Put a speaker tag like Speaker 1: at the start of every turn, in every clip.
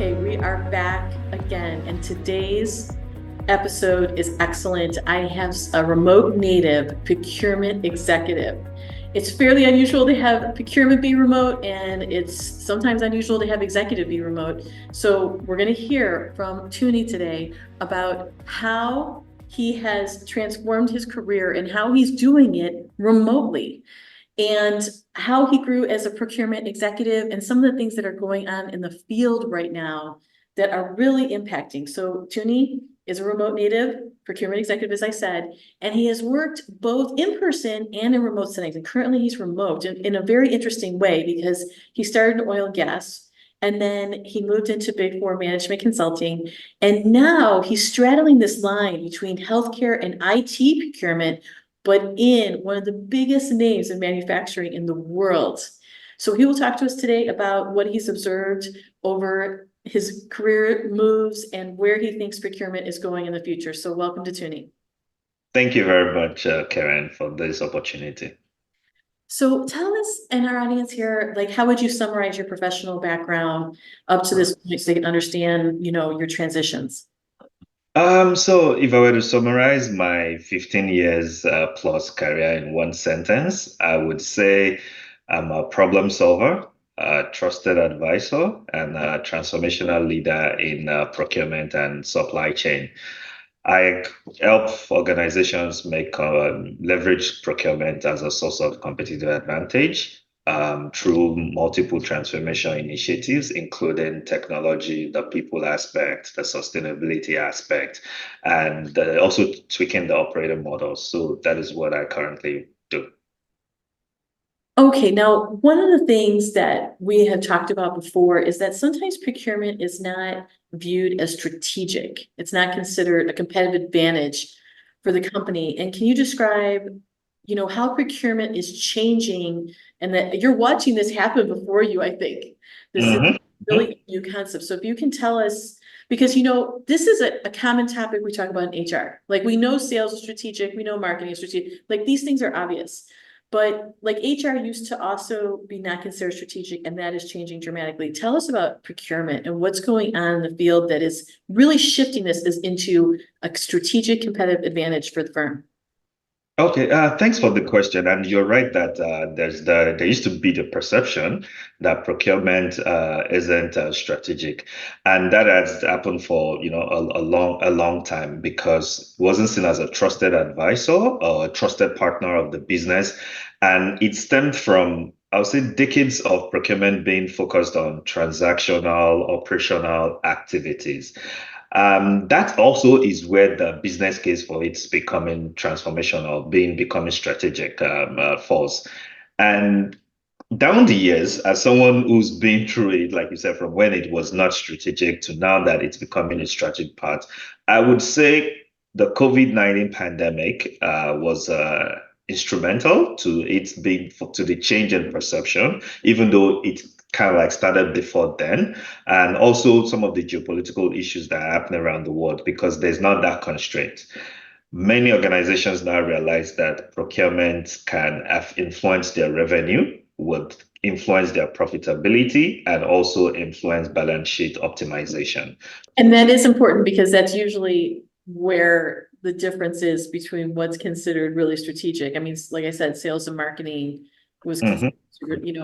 Speaker 1: Okay, we are back again, and today's episode is excellent. I have a remote native procurement executive. It's fairly unusual to have procurement be remote, and it's sometimes unusual to have executive be remote. So we're going to hear from Tunji today about how he has transformed his career and how he's doing it remotely, and how he grew as a procurement executive, and some of the things that are going on in the field right now that are really impacting. So Tunji is a remote native procurement executive, as I said, and he has worked both in person and in remote settings. And currently he's remote in a very interesting way, because he started in oil and gas, and then he moved into Big Four management consulting. And now he's straddling this line between healthcare and IT procurement, but in one of the biggest names in manufacturing in the world. So he will talk to us today about what he's observed over his career moves and where he thinks procurement is going in the future. So welcome to Tunji.
Speaker 2: Thank you very much, Karen, for this opportunity.
Speaker 1: So tell us and our audience here, like, how would you summarize your professional background up to this point so they can understand, your transitions?
Speaker 2: So if I were to summarize my 15 years plus career in one sentence, I would say I'm a problem solver, a trusted advisor, and a transformational leader in procurement and supply chain. I help organizations make leverage procurement as a source of competitive advantage through multiple transformation initiatives, including technology, the people aspect, the sustainability aspect, and also tweaking the operating model. So that is what I currently do.
Speaker 1: Okay, now one of the things that we have talked about before is that sometimes procurement is not viewed as strategic. It's not considered a competitive advantage for the company. And can you describe, how procurement is changing, and that you're watching this happen before you, I think. This is
Speaker 2: Mhm.
Speaker 1: really a new concept. So if you can tell us, because this is a common topic we talk about in HR. Like, we know sales is strategic, we know marketing is strategic, like these things are obvious. But like, HR used to also be not considered strategic, and that is changing dramatically. Tell us about procurement and what's going on in the field that is really shifting this into a strategic competitive advantage for the firm.
Speaker 2: Okay, thanks for the question. And you're right that there used to be the perception that procurement isn't strategic, and that has happened for a long time because it wasn't seen as a trusted advisor or a trusted partner of the business, and it stemmed from, I would say, decades of procurement being focused on transactional operational activities. That also is where the business case for it's becoming transformational, becoming strategic, falls. And down the years, as someone who's been through it, like you said, from when it was not strategic to now that it's becoming a strategic part, I would say the COVID-19 pandemic was instrumental to it being to the change in perception, even though it kind of like started before then, and also some of the geopolitical issues that are happening around the world because there's not that constraint. Many organizations now realize that procurement can have influence their revenue, would influence their profitability, and also influence balance sheet optimization.
Speaker 1: And that is important, because that's usually where the difference is between what's considered really strategic. I mean, like I said, sales and marketing was
Speaker 2: Mhm.
Speaker 1: considered,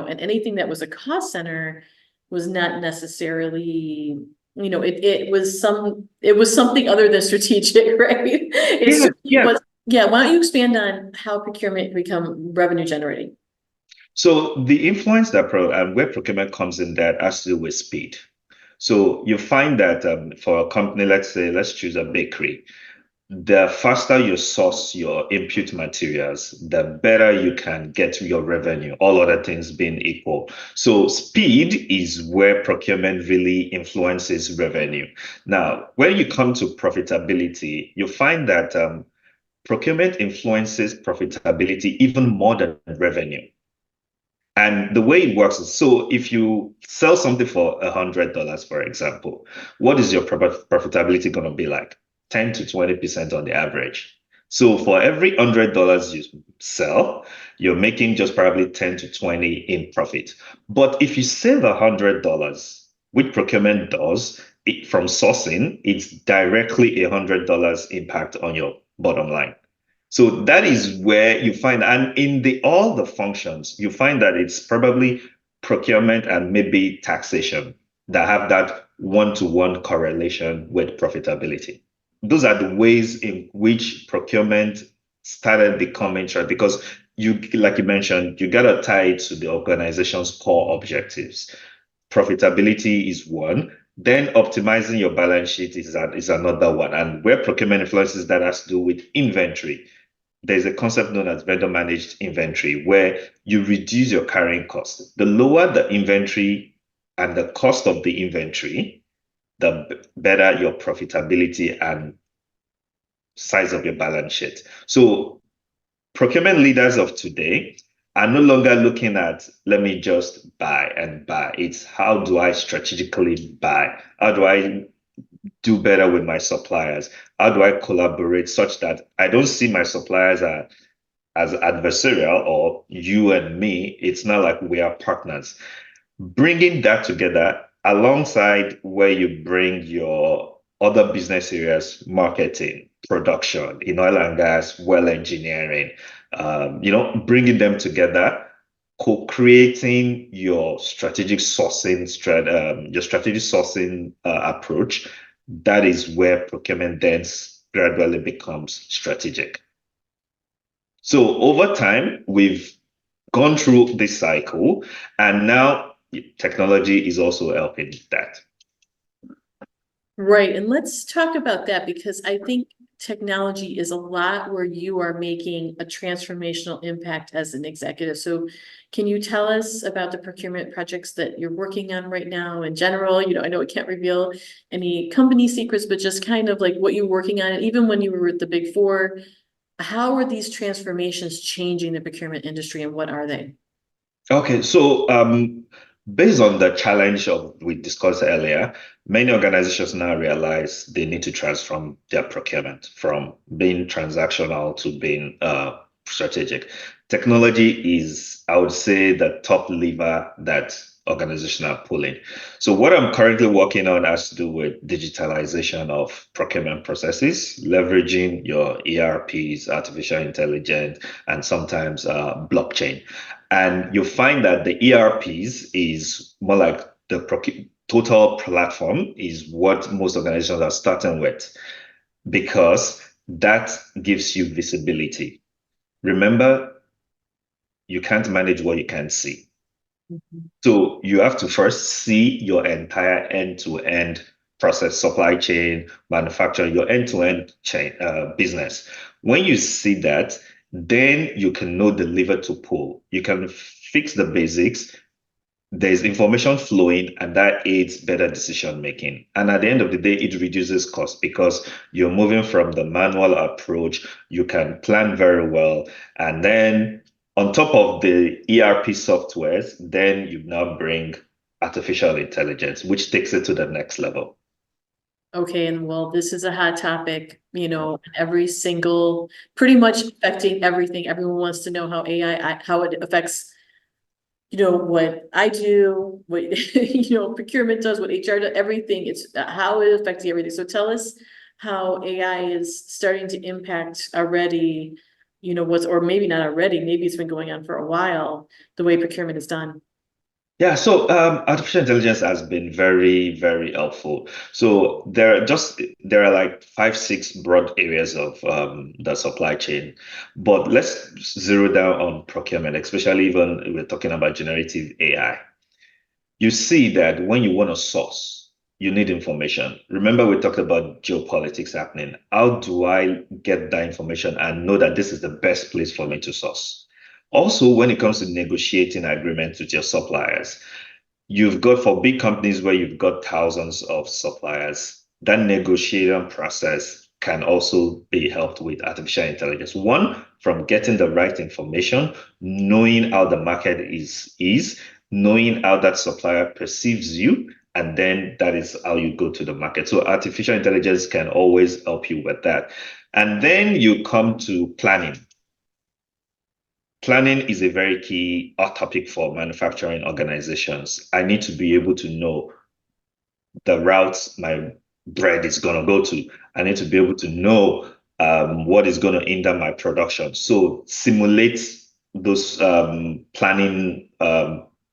Speaker 1: and anything that was a cost center was not necessarily, it was something other than strategic, right? It
Speaker 2: Yeah,
Speaker 1: certainly
Speaker 2: yeah.
Speaker 1: was. Yeah, why don't you expand on how procurement become revenue generating?
Speaker 2: So the influence that where procurement comes in that has to do with speed. So you find that for a company, let's say, let's choose a bakery. The faster you source your input materials, the better you can get your revenue, all other things being equal. So speed is where procurement really influences revenue. Now, when you come to profitability, you find that procurement influences profitability even more than revenue. And the way it works is, so if you sell something for $100, for example, what is your profitability going to be like? 10 to 20% on the average. So for every $100 you sell, you're making just probably 10 to 20 in profit. But if you save $100, which procurement does, from sourcing, it's directly $100 impact on your bottom line. So that is where you find, and in the all the functions, you find that it's probably procurement and maybe taxation that have that one-to-one correlation with profitability. Those are the ways in which procurement started becoming trend because you, like you mentioned, you gotta tie it to the organization's core objectives. Profitability is one. Then optimizing your balance sheet is another one. And where procurement influences that has to do with inventory. There's a concept known as vendor managed inventory where you reduce your carrying cost. The lower the inventory and the cost of the inventory, the better your profitability and size of your balance sheet. So procurement leaders of today are no longer looking at, let me just buy and buy. It's how do I strategically buy? How do I do better with my suppliers? How do I collaborate such that I don't see my suppliers as adversarial or you and me? It's not like we are partners. Bringing that together alongside where you bring your other business areas, marketing, production, in oil and gas, well engineering, bringing them together, co-creating your strategic sourcing approach. That is where procurement then gradually becomes strategic. So over time, we've gone through this cycle, and now technology is also helping that.
Speaker 1: Right. And let's talk about that because I think technology is a lot where you are making a transformational impact as an executive. So can you tell us about the procurement projects that you're working on right now in general? I know we can't reveal any company secrets, but just kind of like what you're working on. And even when you were with the Big Four, how are these transformations changing the procurement industry and what are they?
Speaker 2: Okay, so based on the challenge of we discussed earlier, many organizations now realize they need to transform their procurement from being transactional to being strategic. Technology is, I would say, the top lever that organizations are pulling. So what I'm currently working on has to do with digitalization of procurement processes, leveraging your ERPs, artificial intelligence, and sometimes blockchain. And you find that the ERPs is more like the total platform is what most organizations are starting with because that gives you visibility. Remember, you can't manage what you can't see.
Speaker 1: Mhm.
Speaker 2: So you have to first see your entire end-to-end process, supply chain, manufacturing, your end-to-end chain business. When you see that, then you can know the lever to pull. You can fix the basics. There's information flowing, and that aids better decision making. And at the end of the day, it reduces cost because you're moving from the manual approach. You can plan very well, and then on top of the ERP softwares, then you now bring artificial intelligence, which takes it to the next level.
Speaker 1: Okay, and well, this is a hot topic, every single, pretty much affecting everything. Everyone wants to know how AI, how it affects, what I do, what, procurement does, what HR does, everything. It's how it affects everything. So tell us how AI is starting to impact already, or maybe not already, maybe it's been going on for a while, the way procurement is done.
Speaker 2: Yeah, so artificial intelligence has been very, very helpful. So there are like five, six broad areas of the supply chain, but let's zero down on procurement, especially when we're talking about generative AI. You see that when you want to source, you need information. Remember, we talked about geopolitics happening. How do I get that information and know that this is the best place for me to source? Also, when it comes to negotiating agreements with your suppliers, you've got for big companies where you've got thousands of suppliers, that negotiation process can also be helped with artificial intelligence. One, from getting the right information, knowing how the market is knowing how that supplier perceives you, and then that is how you go to the market. So artificial intelligence can always help you with that. And then you come to planning. Planning is a very key hot topic for manufacturing organizations. I need to be able to know the routes my bread is going to go to. I need to be able to know what is going to hinder my production. So simulate those planning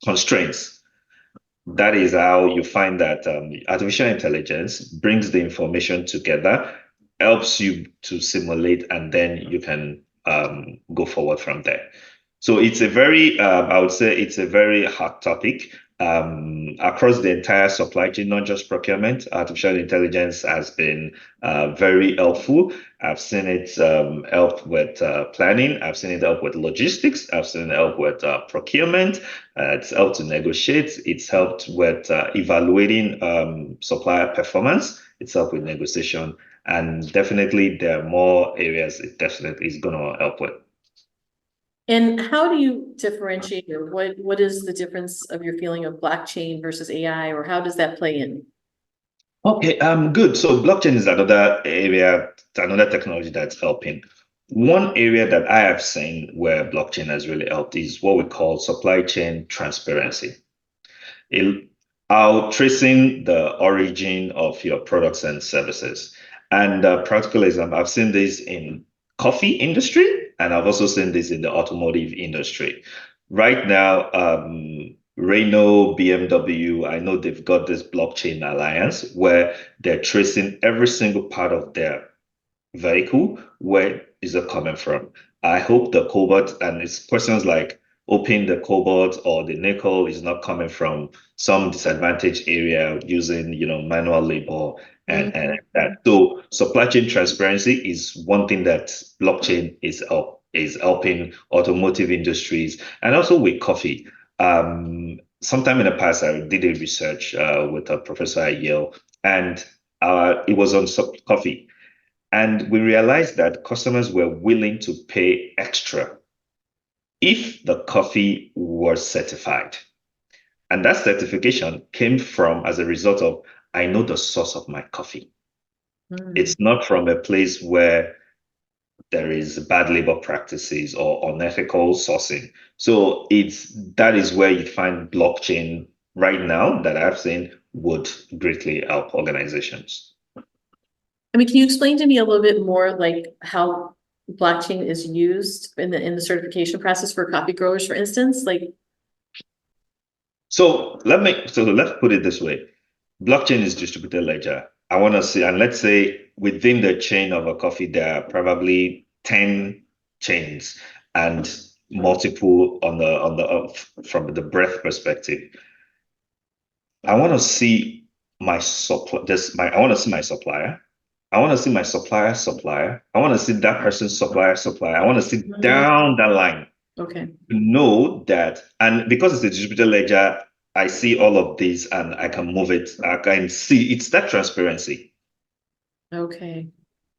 Speaker 2: constraints. That is how you find that artificial intelligence brings the information together, helps you to simulate, and then you can go forward from there. So it's a very, I would say it's a very hot topic across the entire supply chain, not just procurement. Artificial intelligence has been very helpful. I've seen it help with planning. I've seen it help with logistics. I've seen it help with procurement. It's helped to negotiate. It's helped with evaluating supplier performance. It's helped with negotiation. And definitely there are more areas it definitely is going to help with.
Speaker 1: And how do you differentiate, or what is the difference of your feeling of blockchain versus AI, or how does that play in?
Speaker 2: Okay, good. So blockchain is another area, another technology that's helping. One area that I have seen where blockchain has really helped is what we call supply chain transparency. It, how tracing the origin of your products and services. And practical example, I've seen this in coffee industry, and I've also seen this in the automotive industry. Right now, Renault, BMW, I know they've got this blockchain alliance where they're tracing every single part of their vehicle, where is it coming from? I hope the cobalt and it's questions like hoping the cobalt or the nickel is not coming from some disadvantaged area using, manual labor and that.
Speaker 1: Mhm.
Speaker 2: So supply chain transparency is one thing that blockchain is helping automotive industries and also with coffee. Sometime in the past, I did a research with a professor at Yale, and it was on coffee. And we realized that customers were willing to pay extra if the coffee was certified. And that certification came from as a result of, I know the source of my coffee.
Speaker 1: Mm.
Speaker 2: It's not from a place where there is bad labor practices or unethical sourcing. So that is where you find blockchain right now that I've seen would greatly help organizations.
Speaker 1: I mean, can you explain to me a little bit more, like how blockchain is used in the certification process for coffee growers, for instance? Like,
Speaker 2: So let's put it this way. Blockchain is distributed ledger. I want to see, and let's say within the chain of a coffee, there are probably 10 chains and multiple from the breadth perspective. I want to see my supply, just my I want to see my supplier. I want to see my supplier supplier. I want to see that person's supplier supplier. I want to see
Speaker 1: mm,
Speaker 2: down the line
Speaker 1: okay,
Speaker 2: to know that, and because it's a distributed ledger, I see all of this and I can move it. I can see it's that transparency.
Speaker 1: okay,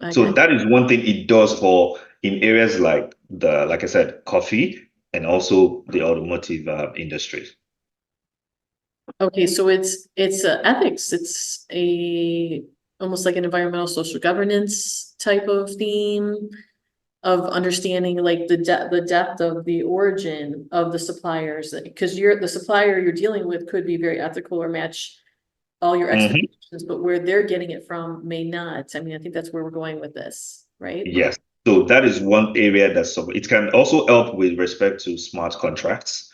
Speaker 1: I
Speaker 2: So
Speaker 1: got.
Speaker 2: that is one thing it does for in areas like I said, coffee and also the automotive industry.
Speaker 1: Okay, so it's ethics. It's a almost like an environmental social governance type of theme of understanding like the depth of the origin of the suppliers, because the supplier you're dealing with could be very ethical or match all your
Speaker 2: Mhm.
Speaker 1: expectations, but where they're getting it from may not. I mean, I think that's where we're going with this, right?
Speaker 2: Yes. So that is one area it can also help with respect to smart contracts.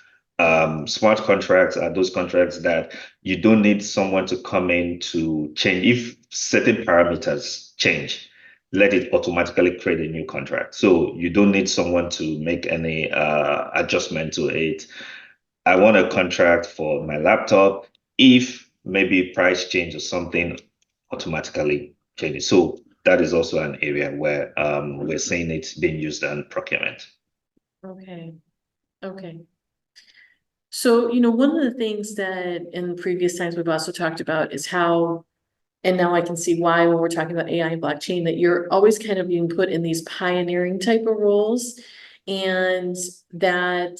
Speaker 2: Smart contracts are those contracts that you don't need someone to come in to change. If certain parameters change, let it automatically create a new contract. So you don't need someone to make any adjustment to it. I want a contract for my laptop. If maybe price change or something, automatically change it. So that is also an area where we're seeing it being used in procurement.
Speaker 1: Okay, okay. So, one of the things that in previous times we've also talked about is how, and now I can see why when we're talking about AI and blockchain, that you're always kind of being put in these pioneering type of roles, and that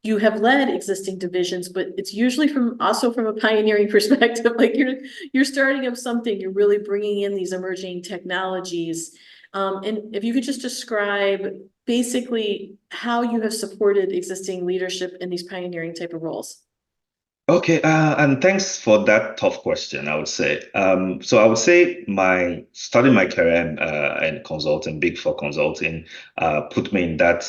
Speaker 1: you have led existing divisions, but it's usually from a pioneering perspective. Like you're starting up something, you're really bringing in these emerging technologies. And if you could just describe basically how you have supported existing leadership in these pioneering type of roles.
Speaker 2: Okay, and thanks for that tough question, I would say. So I would say my starting my career in consulting, Big Four consulting, put me in that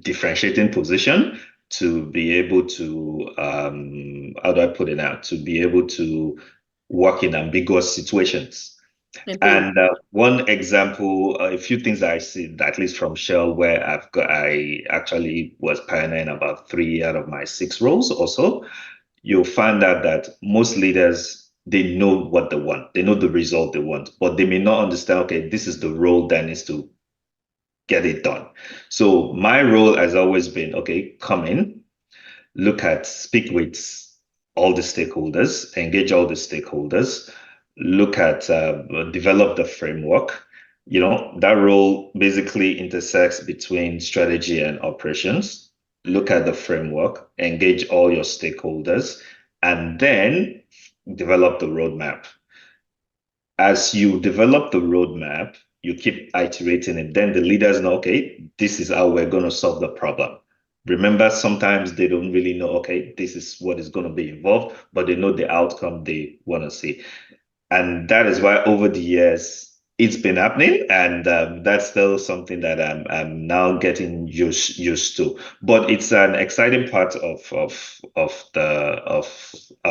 Speaker 2: differentiating position to be able to, how do I put it now, to be able to work in ambiguous situations.
Speaker 1: And big.
Speaker 2: And one example, a few things that I see, at least from Shell, where I actually was pioneering about 3 out of my 6 roles or so. You'll find out that most leaders, they know what they want, they know the result they want, but they may not understand, okay, this is the role that needs to get it done. So my role has always been, okay, come in, speak with all the stakeholders, engage all the stakeholders, look at, develop the framework. That role basically intersects between strategy and operations. Look at the framework, engage all your stakeholders, and then develop the roadmap. As you develop the roadmap, you keep iterating it. Then the leaders know, okay, this is how we're going to solve the problem. Remember, sometimes they don't really know, okay, this is what is going to be involved, but they know the outcome they want to see. And that is why over the years, it's been happening. And that's still something that I'm now getting used to. But it's an exciting part I would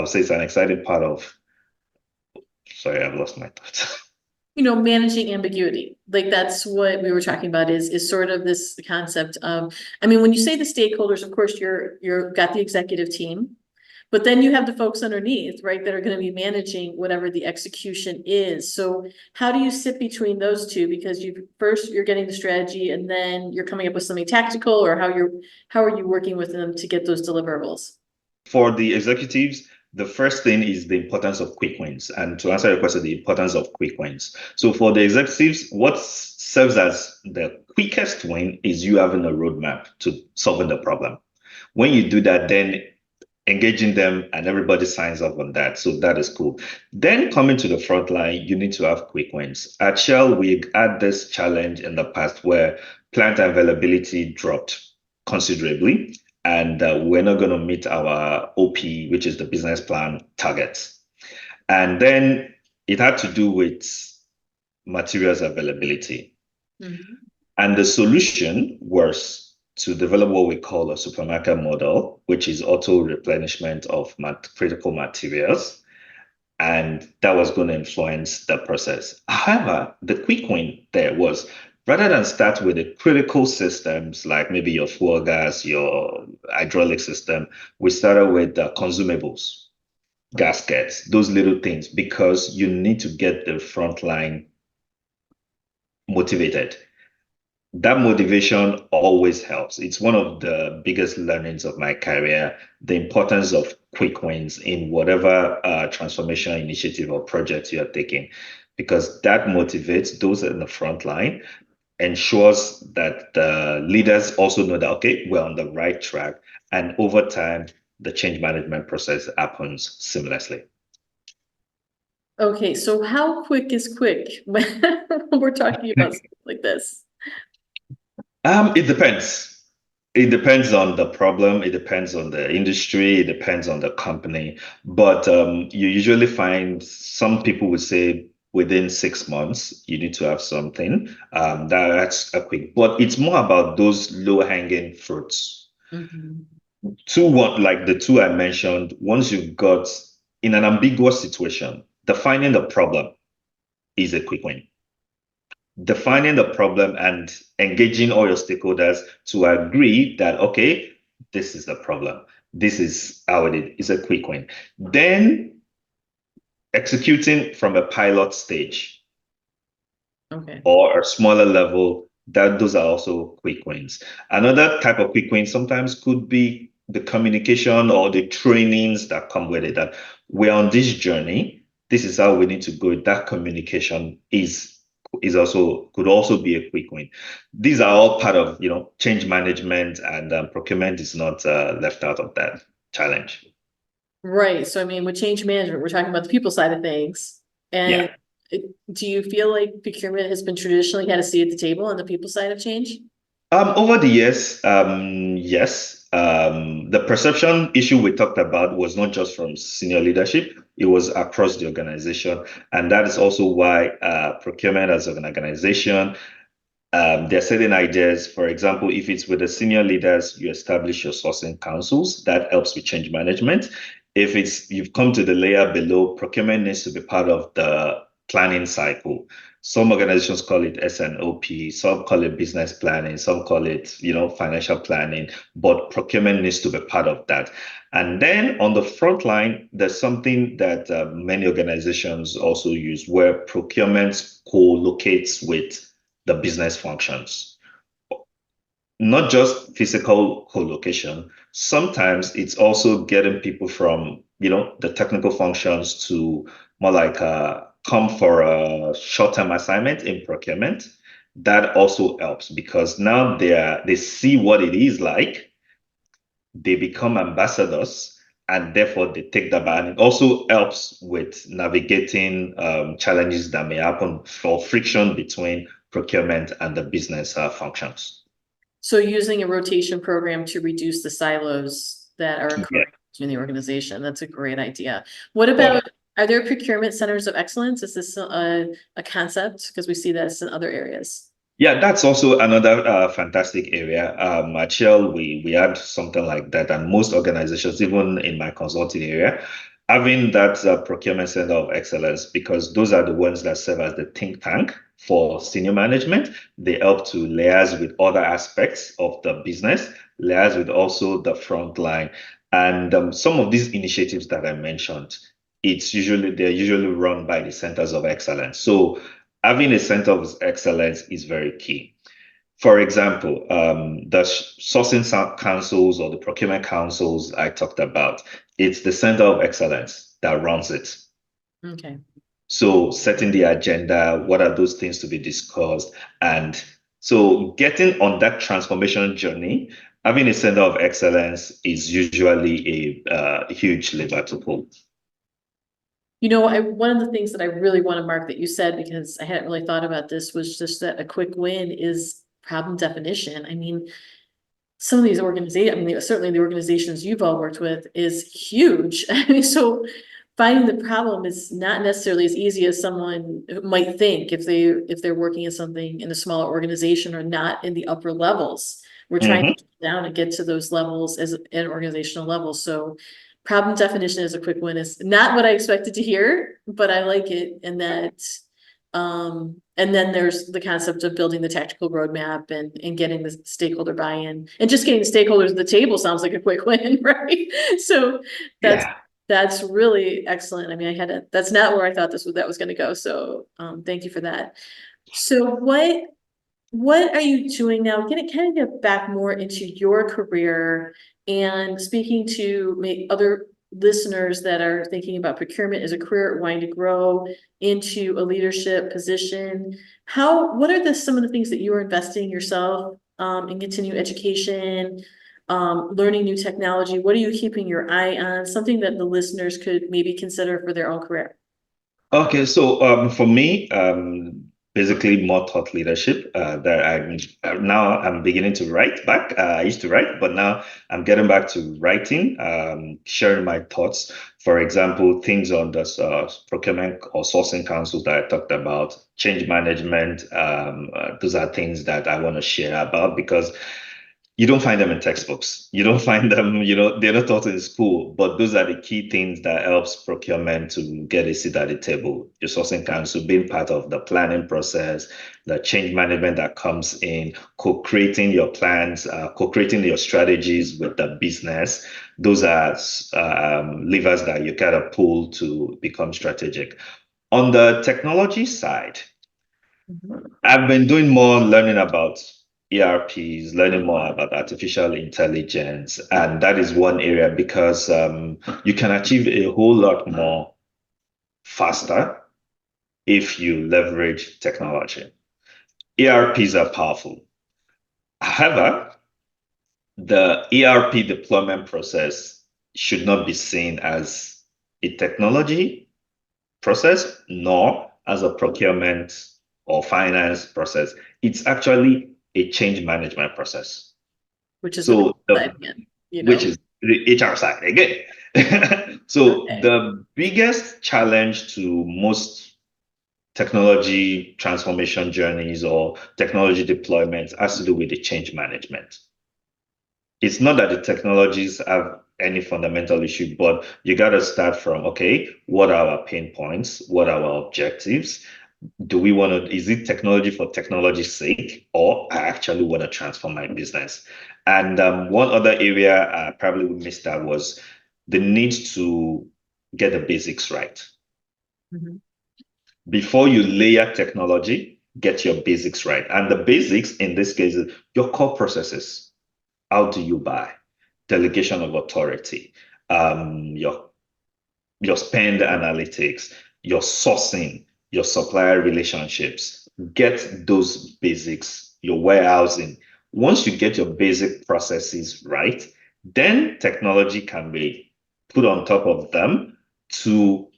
Speaker 2: say it's an exciting part of, sorry, I've lost my thoughts.
Speaker 1: Managing ambiguity. Like that's what we were talking about is sort of this concept of, I mean, when you say the stakeholders, of course, you're got the executive team, but then you have the folks underneath, right, that are going to be managing whatever the execution is. So how do you sit between those two? Because you're getting the strategy and then you're coming up with something tactical, or how are you working with them to get those deliverables?
Speaker 2: For the executives, the first thing is the importance of quick wins. And to answer your question, the importance of quick wins. So for the executives, what serves as the quickest win is you having a roadmap to solving the problem. When you do that, then engaging them and everybody signs up on that. So that is cool. Then coming to the front line, you need to have quick wins. At Shell, we had this challenge in the past where plant availability dropped considerably, and we're not going to meet our OP, which is the business plan targets. And then it had to do with materials availability.
Speaker 1: Mhm.
Speaker 2: And the solution was to develop what we call a supermarket model, which is auto replenishment of critical materials. And that was going to influence the process. However, the quick win there was rather than start with the critical systems like maybe your fuel gas, your hydraulic system, we started with the consumables, gaskets, those little things, because you need to get the front line motivated. That motivation always helps. It's one of the biggest learnings of my career, the importance of quick wins in whatever transformation initiative or project you're taking, because that motivates those in the front line, ensures that the leaders also know that, okay, we're on the right track. And over time, the change management process happens seamlessly.
Speaker 1: Okay, so how quick is quick when we're talking about something like this?
Speaker 2: It depends. It depends on the problem, it depends on the industry, it depends on the company. But you usually find some people would say within 6 months, you need to have something. That's a quick, but it's more about those low-hanging fruits.
Speaker 1: Mhm.
Speaker 2: Like the two I mentioned, once you've got in an ambiguous situation, defining the problem is a quick win. Defining the problem and engaging all your stakeholders to agree that, okay, this is the problem. This is how it is a quick win. Then executing from a pilot stage
Speaker 1: Okay.
Speaker 2: or a smaller level, those are also quick wins. Another type of quick win sometimes could be the communication or the trainings that come with it. That we're on this journey. This is how we need to go. That communication is also could also be a quick win. These are all part of change management, and procurement is not left out of that challenge.
Speaker 1: Right. So I mean, with change management, we're talking about the people side of things. And
Speaker 2: Yeah.
Speaker 1: do you feel like procurement has been traditionally had a seat at the table on the people side of change?
Speaker 2: Over the years, yes. the perception issue we talked about was not just from senior leadership, it was across the organization. And that is also why procurement as an organization, there are certain ideas. For example, if it's with the senior leaders, you establish your sourcing councils. That helps with change management. If it's you've come to the layer below, procurement needs to be part of the planning cycle. Some organizations call it S&OP, some call it business planning, some call it, financial planning, but procurement needs to be part of that. And then on the front line, there's something that many organizations also use where procurement co-locates with the business functions, not just physical co-location. Sometimes it's also getting people from, the technical functions to more like come for a short-term assignment in procurement. That also helps because now they see what it is like, they become ambassadors, and therefore they take the ban. It also helps with navigating challenges that may happen for friction between procurement and the business functions.
Speaker 1: So using a rotation program to reduce the silos that are
Speaker 2: Yeah.
Speaker 1: occurring in the organization, that's a great idea. What about, are there procurement centers of excellence? Is this a concept? Because we see this in other areas.
Speaker 2: Yeah, that's also another fantastic area. At Shell, we had something like that, and most organizations, even in my consulting area, having that procurement center of excellence, because those are the ones that serve as the think tank for senior management. They help to liaise with other aspects of the business, liaise with also the front line, and some of these initiatives that I mentioned, they're usually run by the centers of excellence. So having a center of excellence is very key. For example, the sourcing councils or the procurement councils I talked about, it's the center of excellence that runs it.
Speaker 1: Okay.
Speaker 2: So setting the agenda, what are those things to be discussed? And so getting on that transformation journey, having a center of excellence is usually a huge lever to pull.
Speaker 1: One of the things that I really want to mark that you said, because I hadn't really thought about this, was just that a quick win is problem definition. I mean, some of these organizations, certainly the organizations you've all worked with is huge. I mean, so finding the problem is not necessarily as easy as someone might think if they're working in something in a smaller organization or not in the upper levels. We're trying to get down and get to those levels as an organizational level. So problem definition as a quick win is not what I expected to hear, but I like it. And then there's the concept of building the tactical roadmap and getting the stakeholder buy-in, and just getting the stakeholders at the table sounds like a quick win, right? So that's really excellent. I mean, that's not where I thought that was going to go. So thank you for that. So what are you doing now? Can I get back more into your career and speaking to other listeners that are thinking about procurement as a career, wanting to grow into a leadership position? What are some of the things that you are investing yourself in continuing education, learning new technology? What are you keeping your eye on? Something that the listeners could maybe consider for their own career.
Speaker 2: Okay, so for me, basically more thought leadership. That I'm beginning to write back. I used to write, but now I'm getting back to writing, sharing my thoughts. For example, things on the procurement or sourcing councils that I talked about, change management. Those are things that I want to share about because you don't find them in textbooks. You don't find them, they're not taught in school, but those are the key things that helps procurement to get a seat at the table. Your sourcing council being part of the planning process, the change management that comes in, co-creating your plans, co-creating your strategies with the business. Those are levers that you gotta pull to become strategic. On the technology side, I've been doing more learning about ERPs, learning more about artificial intelligence, and that is one area because you can achieve a whole lot more faster if you leverage technology. ERPs are powerful. However, the ERP deployment process should not be seen as a technology process nor as a procurement or finance process. It's actually a change management process.
Speaker 1: Which is
Speaker 2: So
Speaker 1: the you
Speaker 2: which
Speaker 1: know?
Speaker 2: is the HR side again. So
Speaker 1: Okay.
Speaker 2: the biggest challenge to most technology transformation journeys or technology deployments has to do with the change management. It's not that the technologies have any fundamental issue, but you got to start from, okay, what are our pain points? What are our objectives? Do we want to, is it technology for technology's sake, or I actually want to transform my business? And one other area I probably we missed out was the need to get the basics right.
Speaker 1: Mhm.
Speaker 2: Before you layer technology, get your basics right. And the basics in this case is your core processes. How do you buy? Delegation of authority, your spend analytics, your sourcing, your supplier relationships. Get those basics, your warehousing. Once you get your basic processes right, then technology can be put on top of them to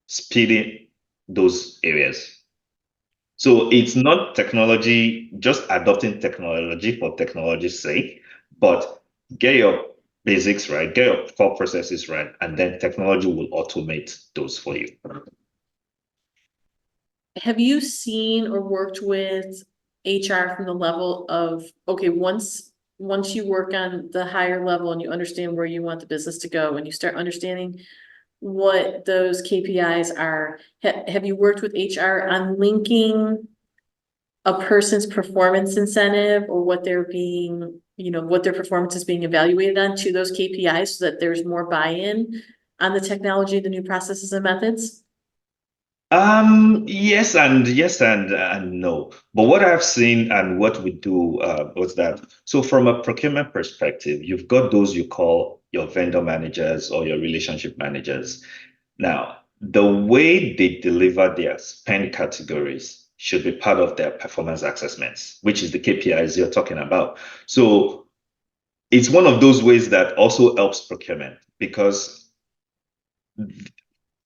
Speaker 2: speed in those areas. So it's not technology, just adopting technology for technology's sake, but get your basics right, get your core processes right, and then technology will automate those for you.
Speaker 1: Have you seen or worked with HR from the level of, okay, once you work on the higher level and you understand where you want the business to go and you start understanding what those KPIs are, have you worked with HR on linking a person's performance incentive or what they're being, what their performance is being evaluated on to those KPIs so that there's more buy-in on the technology, the new processes and methods?
Speaker 2: Yes and no. But what I've seen and what we do was that, so from a procurement perspective, you've got those you call your vendor managers or your relationship managers. Now, the way they deliver their spend categories should be part of their performance assessments, which is the KPIs you're talking about. So it's one of those ways that also helps procurement because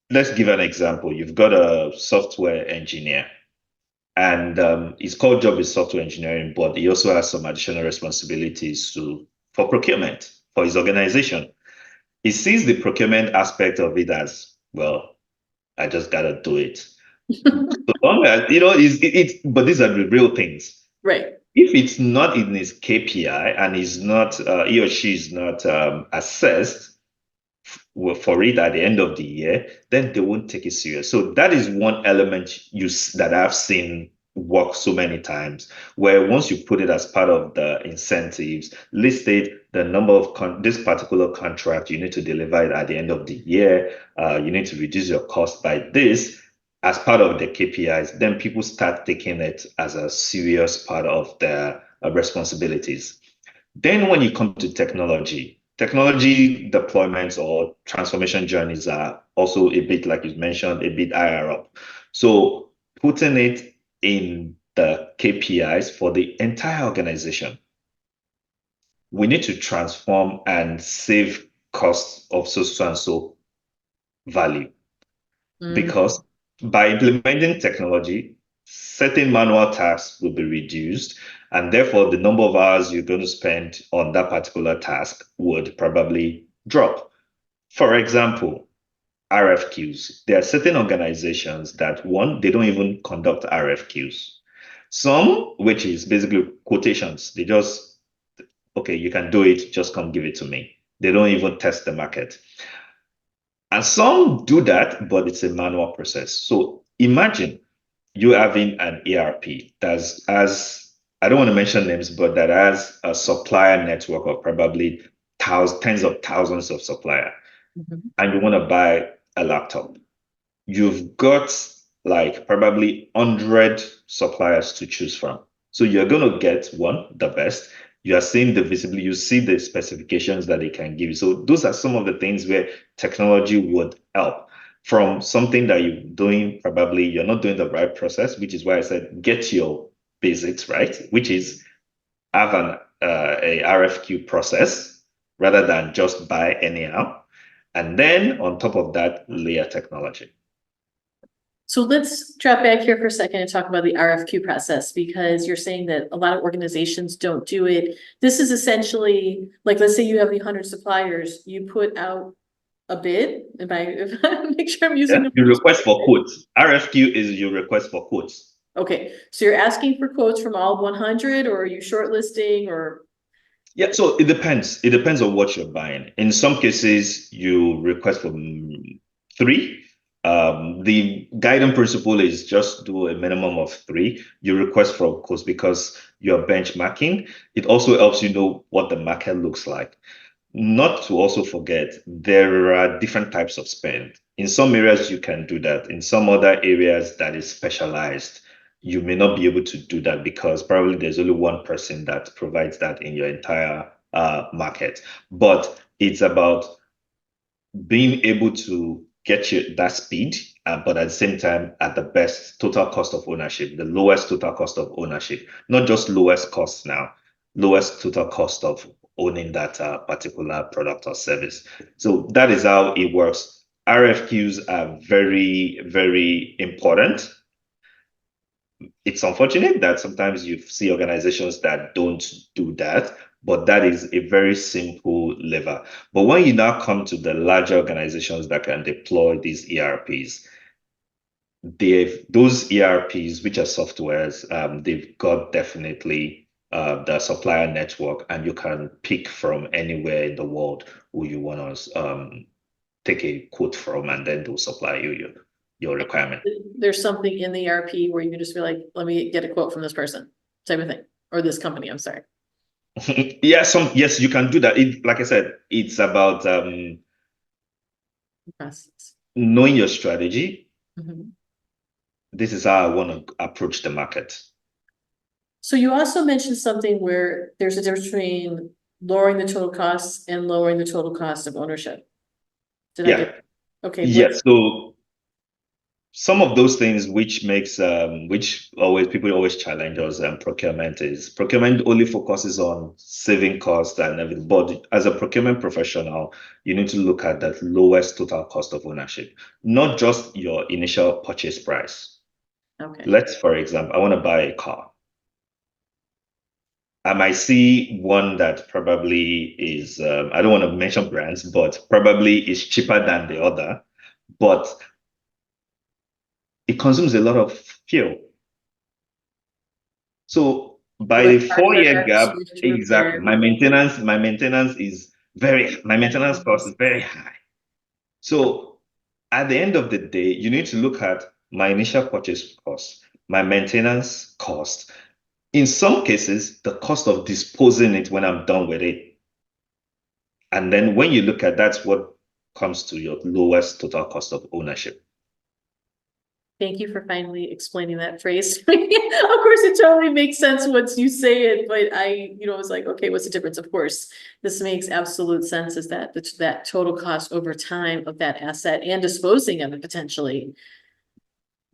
Speaker 2: let's give an example. You've got a software engineer and his core job is software engineering, but he also has some additional responsibilities for procurement for his organization. He sees the procurement aspect of it as, well, I just gotta do it. So long as, but these are the real things.
Speaker 1: Right.
Speaker 2: If it's not in his KPI and he or she is not assessed for it at the end of the year, then they won't take it serious. So that is one element that I've seen work so many times, where once you put it as part of the incentives, listed the number of this particular contract, you need to deliver it at the end of the year. You need to reduce your cost by this as part of the KPIs. Then people start taking it as a serious part of their responsibilities. Then when you come to technology deployments or transformation journeys are also a bit, like you mentioned, a bit higher up. So putting it in the KPIs for the entire organization, we need to transform and save costs of so and so value.
Speaker 1: Mm,
Speaker 2: Because by implementing technology, certain manual tasks will be reduced, and therefore the number of hours you're going to spend on that particular task would probably drop. For example, RFQs. There are certain organizations that, one, they don't even conduct RFQs. Some, which is basically quotations, they just, okay, you can do it, just come give it to me. They don't even test the market. And some do that, but it's a manual process. So imagine you having an ERP that's as I don't want to mention names, but that has a supplier network of probably tens of thousands of suppliers,
Speaker 1: mhm.
Speaker 2: and you want to buy a laptop. You've got like probably 100 suppliers to choose from. So you're going to get one, the best. You are seeing the visibility, you see the specifications that they can give you. So those are some of the things where technology would help. From something that you're doing, probably you're not doing the right process, which is why I said get your basics right, which is have a RFQ process rather than just buy anyhow. And then on top of that, layer technology.
Speaker 1: So let's drop back here for a second and talk about the RFQ process, because you're saying that a lot of organizations don't do it. This is essentially, like, let's say you have the 100 suppliers, you put out a bid, if I make sure I'm using
Speaker 2: Yeah,
Speaker 1: the.
Speaker 2: you request for quotes. RFQ is your request for quotes.
Speaker 1: Okay, so you're asking for quotes from all 100, or are you shortlisting, or?
Speaker 2: Yeah, so it depends. It depends on what you're buying. In some cases, you request for three. The guiding principle is just do a minimum of three. You request for quotes because you're benchmarking. It also helps you know what the market looks like. Not to also forget, there are different types of spend. In some areas, you can do that. In some other areas that is specialized, you may not be able to do that because probably there's only one person that provides that in your entire market. But it's about being able to get you that speed, but at the same time, at the best total cost of ownership, the lowest total cost of ownership, not just lowest cost now, lowest total cost of owning that particular product or service. So that is how it works. RFQs are very, very important. It's unfortunate that sometimes you see organizations that don't do that, but that is a very simple lever. But when you now come to the larger organizations that can deploy these ERPs, those ERPs, which are softwares, they've got definitely the supplier network, and you can pick from anywhere in the world who you want to take a quote from, and then they'll supply you your requirement.
Speaker 1: There's something in the ERP where you can just be like, let me get a quote from this person, type of thing, or this company, I'm sorry.
Speaker 2: Yeah, yes, you can do that. Like I said, it's about
Speaker 1: Process.
Speaker 2: knowing your strategy.
Speaker 1: Mhm.
Speaker 2: This is how I want to approach the market.
Speaker 1: So you also mentioned something where there's a difference between lowering the total costs and lowering the total cost of ownership. Did I
Speaker 2: Yeah.
Speaker 1: get? Okay,
Speaker 2: Yes. So some of those things which makes which always people always challenge us, procurement only focuses on saving costs and everything. But as a procurement professional, you need to look at the lowest total cost of ownership, not just your initial purchase price.
Speaker 1: Okay.
Speaker 2: Let's, for example, I want to buy a car. I might see one that probably is, I don't want to mention brands, but probably is cheaper than the other, but it consumes a lot of fuel. So by
Speaker 1: Like
Speaker 2: the
Speaker 1: car
Speaker 2: 4 year
Speaker 1: checkups,
Speaker 2: gap,
Speaker 1: switch to
Speaker 2: exactly,
Speaker 1: repair.
Speaker 2: my maintenance cost is very high. So at the end of the day, you need to look at my initial purchase cost, my maintenance cost, in some cases, the cost of disposing it when I'm done with it. And then when you look at that's what comes to your lowest total cost of ownership.
Speaker 1: Thank you for finally explaining that phrase to me. Of course, it totally makes sense once you say it, but I, was like, okay, what's the difference? Of course, this makes absolute sense, is that that total cost over time of that asset and disposing of it potentially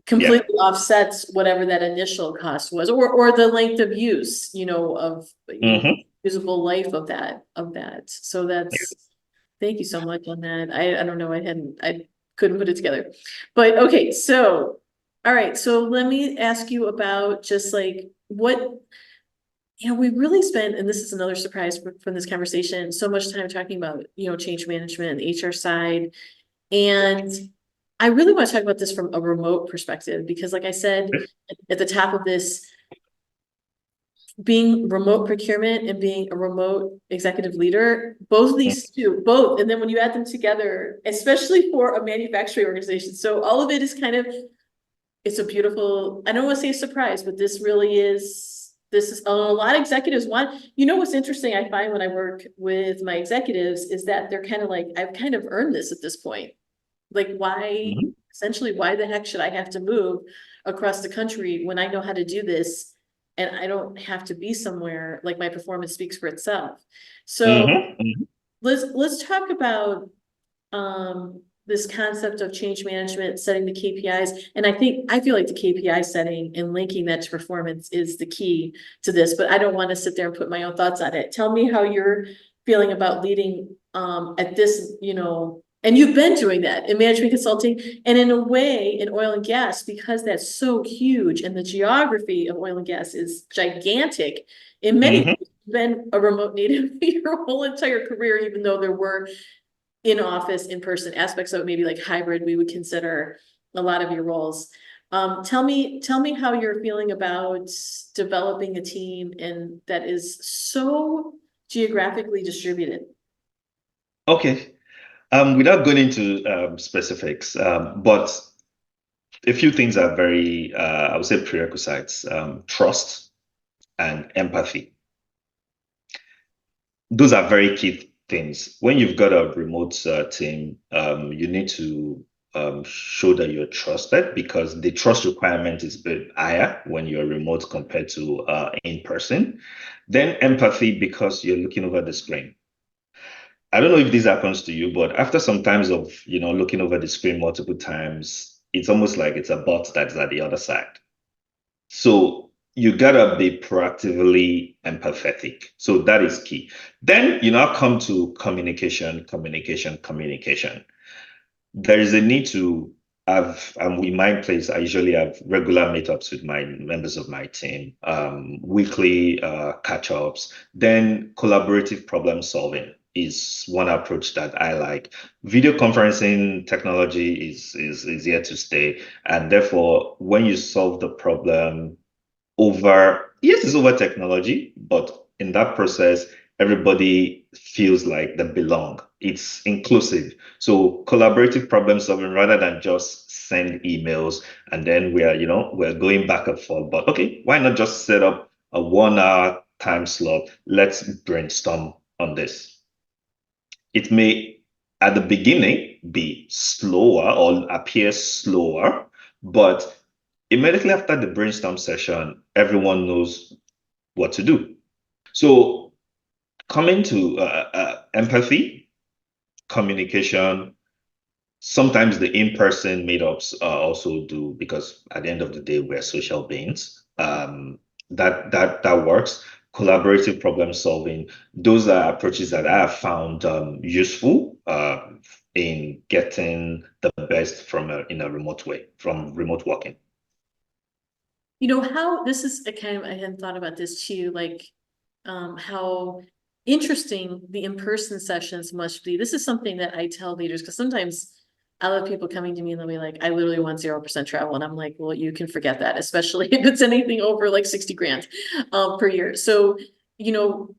Speaker 2: Yeah.
Speaker 1: completely offsets whatever that initial cost was, or the length of use, of
Speaker 2: Hmm.
Speaker 1: usable life of that. So thank you so much on that. I don't know, I couldn't put it together. But okay, so all right, so let me ask you about just like what we really spent, and this is another surprise from this conversation, so much time talking about, change management and the HR side. And I really want to talk about this from a remote perspective, because like I said at the top of this, being remote procurement and being a remote executive leader, both of these two, and then when you add them together, especially for a manufacturing organization, so all of it is kind of, it's a beautiful, I don't want to say surprise, but this is a lot of executives want, what's interesting, I find when I work with my executives is that they're kind of like, I've kind of earned this at this point. Like, essentially, why the heck should I have to move across the country when I know how to do this? And I don't have to be somewhere, like my performance speaks for itself. So
Speaker 2: Hmm.
Speaker 1: let's talk about this concept of change management, setting the KPIs. And I feel like the KPI setting and linking that to performance is the key to this, but I don't want to sit there and put my own thoughts on it. Tell me how you're feeling about leading at this, And you've been doing that in management consulting. And in a way, in oil and gas, because that's so huge and the geography of oil and gas is gigantic, in many
Speaker 2: Hmm.
Speaker 1: ways, you've been a remote native your whole entire career, even though there were in office, in person aspects of it, maybe like hybrid, we would consider a lot of your roles. Tell me how you're feeling about developing a team and that is so geographically distributed.
Speaker 2: Okay. Without going into specifics, but a few things are very, I would say, prerequisites: trust and empathy. Those are very key things. When you've got a remote team, you need to show that you're trusted because the trust requirement is a bit higher when you're remote compared to in person. Then empathy because you're looking over the screen. I don't know if this happens to you, but after some times of, looking over the screen multiple times, it's almost like it's a bot that's at the other side. So you gotta be proactively empathetic. So that is key. Then you now come to communication, communication, communication. There is a need to have, in my place, I usually have regular meetups with my members of my team, weekly catch-ups, then collaborative problem solving is one approach that I like. Video conferencing technology is here to stay. And therefore, when you solve the problem over, yes, it's over technology, but in that process, everybody feels like they belong. It's inclusive. So collaborative problem solving rather than just send emails and then we're going back and forth. But okay, why not just set up a 1 hour time slot? Let's brainstorm on this. It may at the beginning be slower or appear slower, but immediately after the brainstorm session, everyone knows what to do. So, coming to empathy, communication, sometimes the in-person meetups also do because at the end of the day, we're social beings. That works. Collaborative problem solving, those are approaches that I have found useful in getting the best in a remote way, from remote working.
Speaker 1: You know, how this is a kind of, I hadn't thought about this too, like how interesting the in-person sessions must be. This is something that I tell leaders because sometimes I love people coming to me and they'll be like, I literally want 0% travel. And I'm like, well, you can forget that, especially if it's anything over like 60 grand per year. So, you know,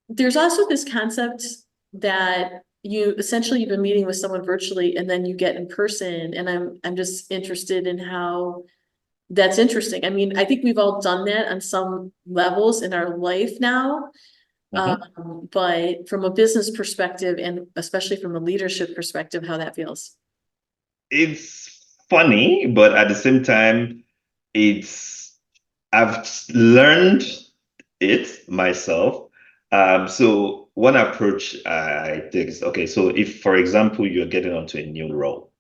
Speaker 1: there's also this concept that you essentially you've been meeting with someone virtually and then you get in person. And I'm just interested in how that's interesting. I mean, I think we've all done that on some levels in our life now.
Speaker 2: Mhm.
Speaker 1: But from a business perspective and especially from a leadership perspective, how that feels.
Speaker 2: It's funny, but at the same time, it's I've learned it myself. So one approach I take is okay. So if, for example, you're getting onto a new role,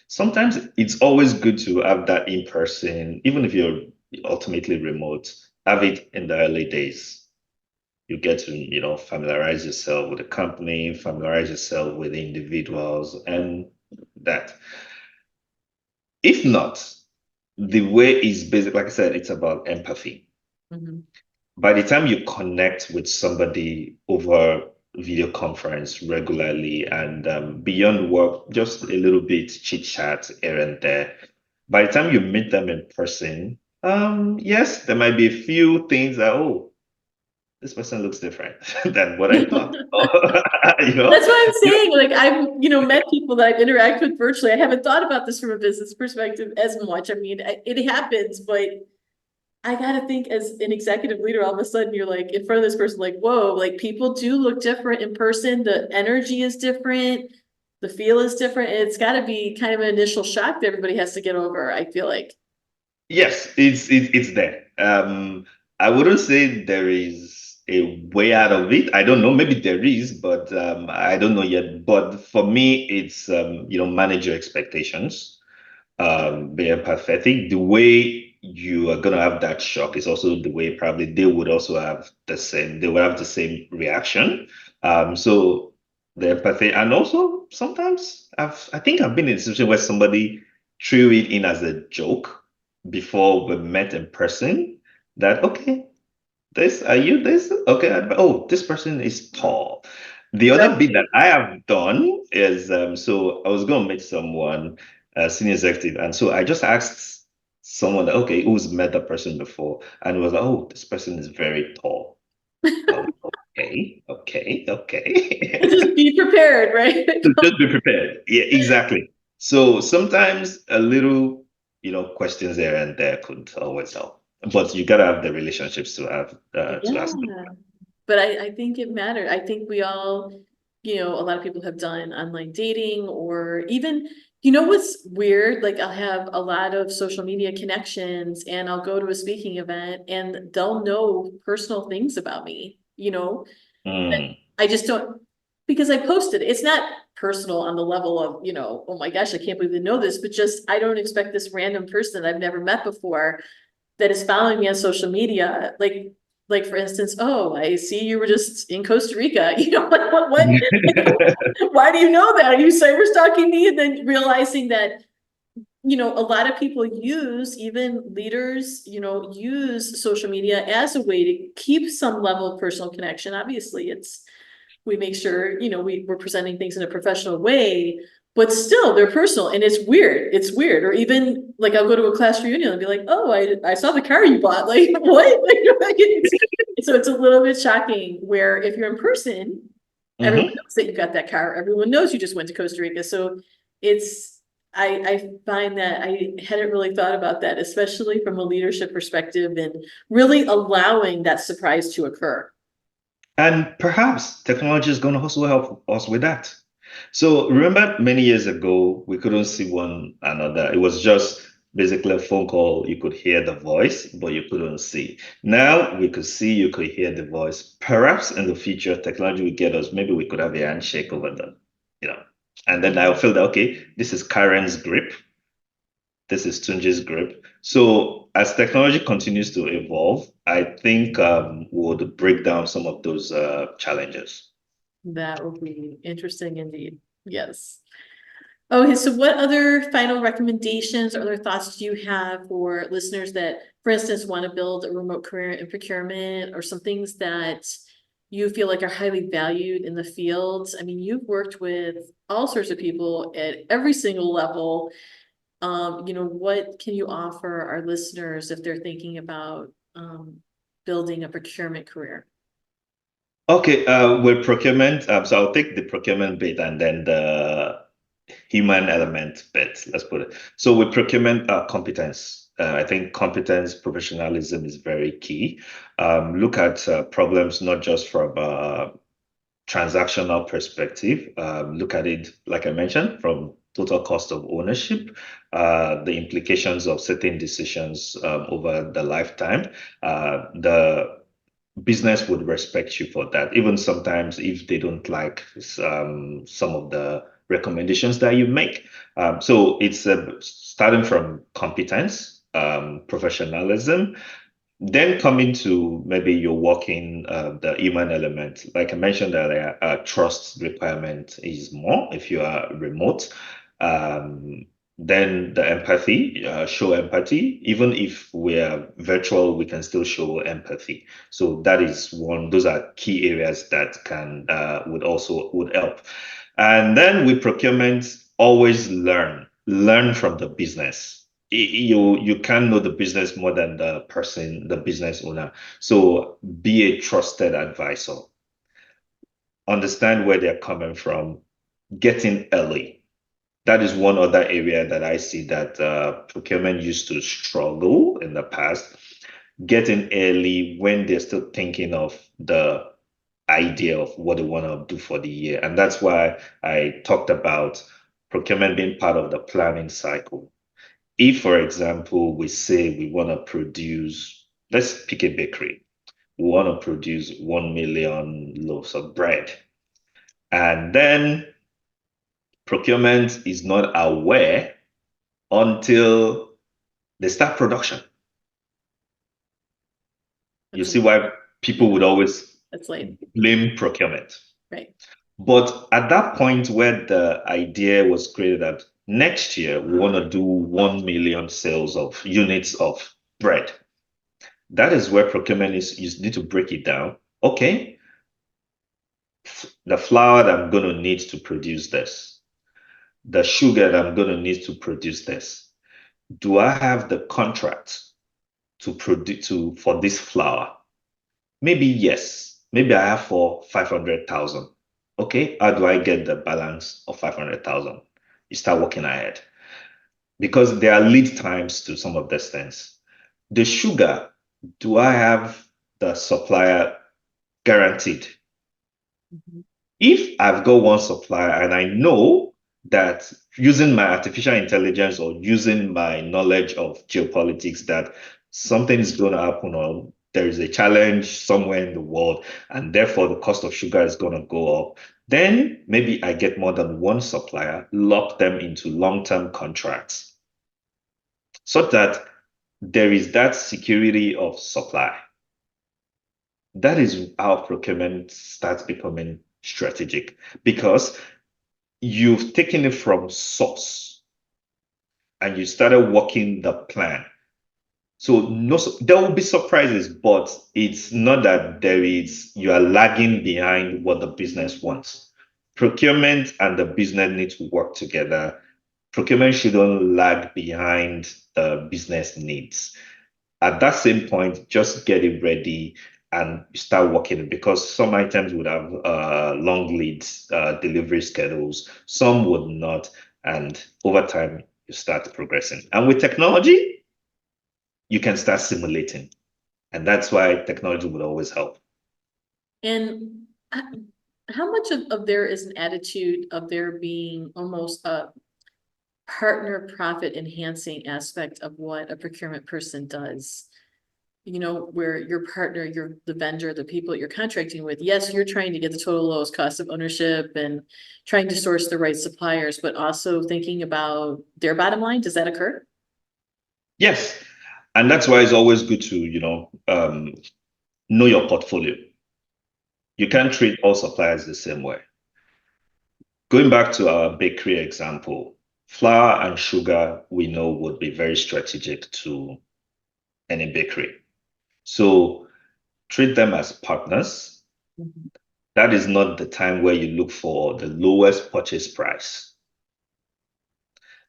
Speaker 2: sometimes it's always good to have that in person, even if you're ultimately remote, have it in the early days. You get to, familiarize yourself with the company, familiarize yourself with the individuals, and that. If not, the way is basic, like I said, it's about empathy.
Speaker 1: Mhm.
Speaker 2: By the time you connect with somebody over video conference regularly and beyond work, just a little bit chit chat here and there. By the time you meet them in person, yes, there might be a few things that, oh, this person looks different than what I thought. you
Speaker 1: That's
Speaker 2: know,
Speaker 1: what I'm
Speaker 2: you know,
Speaker 1: saying. Like I've, met people that I've interacted with virtually. I haven't thought about this from a business perspective as much. I mean, it happens, but I gotta think as an executive leader, all of a sudden you're like in front of this person, like, whoa, like people do look different in person. The energy is different. The feel is different. It's gotta be kind of an initial shock that everybody has to get over, I feel like.
Speaker 2: yes, it's there. I wouldn't say there is a way out of it. I don't know. Maybe there is, but I don't know yet. But for me, it's manage your expectations. Be empathetic. The way you are gonna have that shock is also the way probably they would also have the same. They would have the same reaction. So the empathy, and also sometimes I think I've been in a situation where somebody threw it in as a joke before we met in person. That okay, this are you this? Okay, oh, this person is tall. The other bit that
Speaker 1: Right.
Speaker 2: I have done is so I was gonna meet someone, senior executive, and so I just asked someone that okay, who's met that person before, and it was like, oh, this person is very tall. I was like, okay, okay, okay.
Speaker 1: Just be prepared, right?
Speaker 2: So just be prepared. Yeah, exactly. So sometimes a little, questions there and there could always help. But you gotta have the relationships to ask them.
Speaker 1: Yeah. But I think it mattered. I think we all, a lot of people have done online dating or even, what's weird? Like I'll have a lot of social media connections and I'll go to a speaking event and they'll know personal things about me, that
Speaker 2: Mm.
Speaker 1: I just don't, because I posted it. It's not personal on the level of, oh my gosh, I can't believe they know this, but just I don't expect this random person I've never met before that is following me on social media, like for instance, oh, I see you were just in Costa Rica. Why do you know that? Are you cyber stalking me? And then realizing that, a lot of people use, even leaders, use social media as a way to keep some level of personal connection. Obviously, we make sure, we're presenting things in a professional way, but still they're personal and it's weird. It's weird. Or even like I'll go to a class reunion and be like, oh, I saw the car you bought. Like, what? So it's a little bit shocking where if you're in person, everyone
Speaker 2: Hmm.
Speaker 1: knows that you got that car. Everyone knows you just went to Costa Rica. So it's, I find that I hadn't really thought about that, especially from a leadership perspective and really allowing that surprise to occur.
Speaker 2: And perhaps technology is going to also help us with that. So remember many years ago, we couldn't see one another. It was just basically a phone call. You could hear the voice, but you couldn't see. Now we could see, you could hear the voice. Perhaps in the future, technology will get us. Maybe we could have a handshake over them, you know. And then I'll feel that, okay, this is Karen's grip. This is Tunji's grip. So as technology continues to evolve, I think we'll break down some of those challenges.
Speaker 1: That will be interesting indeed. Yes. Okay, so what other final recommendations or other thoughts do you have for listeners that, for instance, want to build a remote career in procurement or some things that you feel like are highly valued in the field? I mean, you've worked with all sorts of people at every single level. What can you offer our listeners if they're thinking about building a procurement career?
Speaker 2: Okay, with procurement, so I'll take the procurement bit and then the human element bit, let's put it. So with procurement, competence. I think competence, professionalism is very key. Look at problems not just from transactional perspective, look at it, like I mentioned, from total cost of ownership, the implications of certain decisions over the lifetime, the business would respect you for that, even sometimes if they don't like some of the recommendations that you make. So it's starting from competence, professionalism, then coming to maybe you're working the human element. Like I mentioned earlier, trust requirement is more if you are remote. Um, then the empathy, show empathy. Even if we're virtual, we can still show empathy. So that is one, those are key areas that can would help. And then with procurement, always learn from the business. You can know the business more than the person, the business owner. So be a trusted advisor. Understand where they're coming from. Get in early. That is one other area that I see that procurement used to struggle in the past. Get in early when they're still thinking of the idea of what they want to do for the year. And that's why I talked about procurement being part of the planning cycle. If, for example, we say we want to produce, let's pick a bakery, we want to produce 1 million loaves of bread. And then procurement is not aware until they start production. You
Speaker 1: That's
Speaker 2: see why people
Speaker 1: yeah,
Speaker 2: would always
Speaker 1: that's late,
Speaker 2: blame procurement.
Speaker 1: right?
Speaker 2: But at that point where the idea was created that next year we want to do 1 million sales of units of bread, that is where procurement is, you need to break it down. Okay, the flour that I'm going to need to produce this, the sugar that I'm going to need to produce this. Do I have the contract to produce for this flour? Maybe yes. Maybe I have for 500,000. Okay, how do I get the balance of 500,000? You start working ahead because there are lead times to some of these things. The sugar, do I have the supplier guaranteed?
Speaker 1: Mhm.
Speaker 2: If I've got one supplier and I know that using my artificial intelligence or using my knowledge of geopolitics that something is going to happen or there is a challenge somewhere in the world and therefore the cost of sugar is going to go up, then maybe I get more than one supplier, lock them into long-term contracts so that there is that security of supply. That is how procurement starts becoming strategic because you've taken it from source and you started working the plan. So no, there will be surprises, but it's not that you are lagging behind what the business wants. Procurement and the business need to work together. Procurement shouldn't lag behind the business needs. At that same point, just get it ready and start working because some items would have long leads, delivery schedules, some would not. And over time, you start progressing. And with technology, you can start simulating. And that's why technology would always help.
Speaker 1: And how much of there is an attitude of there being almost a partner profit enhancing aspect of what a procurement person does? You know, where your partner, you're the vendor, the people you're contracting with, yes, you're trying to get the total lowest cost of ownership and trying to source the right suppliers, but also thinking about their bottom line. Does that occur?
Speaker 2: Yes. And that's why it's always good to, know your portfolio. You can't treat all suppliers the same way. Going back to our bakery example, flour and sugar we know would be very strategic to any bakery. So treat them as partners.
Speaker 1: Mhm.
Speaker 2: That is not the time where you look for the lowest purchase price.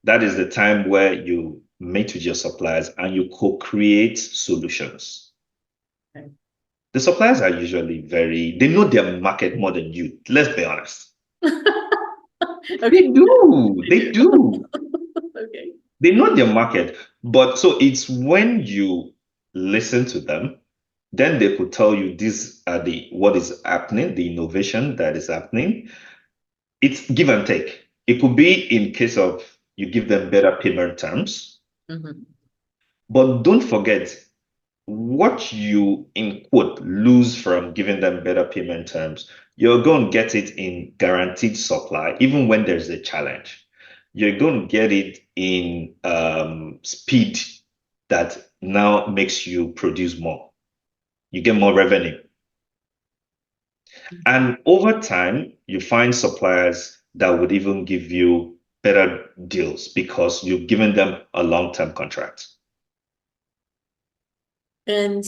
Speaker 2: That is the time where you meet with your suppliers and you co-create solutions.
Speaker 1: Okay.
Speaker 2: The suppliers are usually they know their market more than you. Let's be honest.
Speaker 1: Okay.
Speaker 2: They do.
Speaker 1: Okay.
Speaker 2: They know their market, but so it's when you listen to them, then they could tell you this are the what is happening, the innovation that is happening. It's give and take. It could be in case of you give them better payment terms,
Speaker 1: Mhm.
Speaker 2: but don't forget what you in quote lose from giving them better payment terms. You're going to get it in guaranteed supply, even when there's a challenge. You're going to get it in speed that now makes you produce more. You get more revenue. And over time, you find suppliers that would even give you better deals because you've given them a long-term contract.
Speaker 1: And,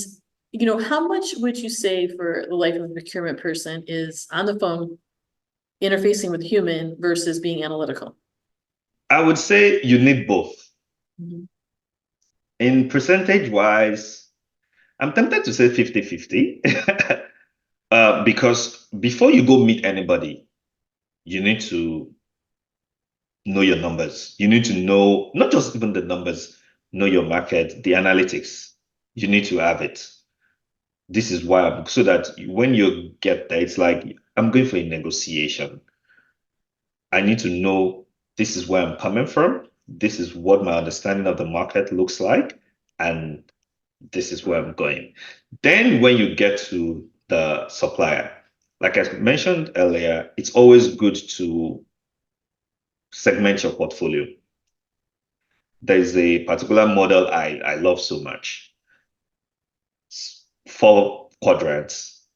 Speaker 1: you know, how much would you say for the life of a procurement person is on the phone interfacing with human versus being analytical?
Speaker 2: I would say you need both.
Speaker 1: Mhm.
Speaker 2: In percentage wise, I'm tempted to say 50-50 because before you go meet anybody, you need to know your numbers. You need to know not just even the numbers, know your market, the analytics. You need to have it. This is why, so that when you get there, it's like I'm going for a negotiation. I need to know this is where I'm coming from. This is what my understanding of the market looks like. And this is where I'm going. Then when you get to the supplier, like I mentioned earlier, it's always good to segment your portfolio. There's a particular model I love so much. Four quadrants.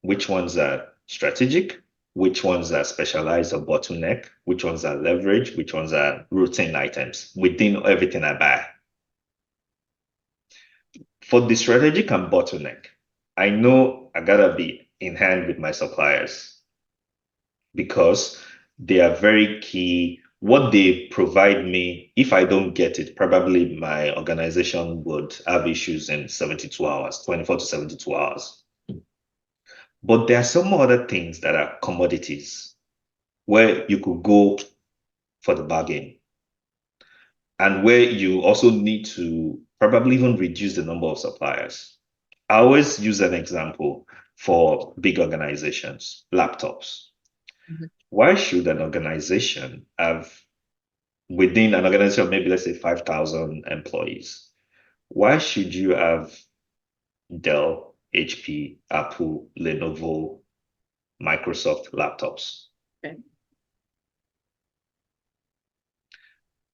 Speaker 2: Which ones are strategic? which ones are specialized or bottleneck, which ones are leverage, which ones are routine items within everything I buy. For the strategic and bottleneck, I know I gotta be in hand with my suppliers because they are very key. What they provide me, if I don't get it, probably my organization would have issues in 72 hours, 24 to 72 hours. But there are some other things that are commodities where you could go for the bargain and where you also need to probably even reduce the number of suppliers. I always use an example for big organizations, laptops.
Speaker 1: Mhm.
Speaker 2: Why should an organization have, within an organization of maybe let's say 5,000 employees, why should you have Dell, HP, Apple, Lenovo, Microsoft laptops?
Speaker 1: Okay.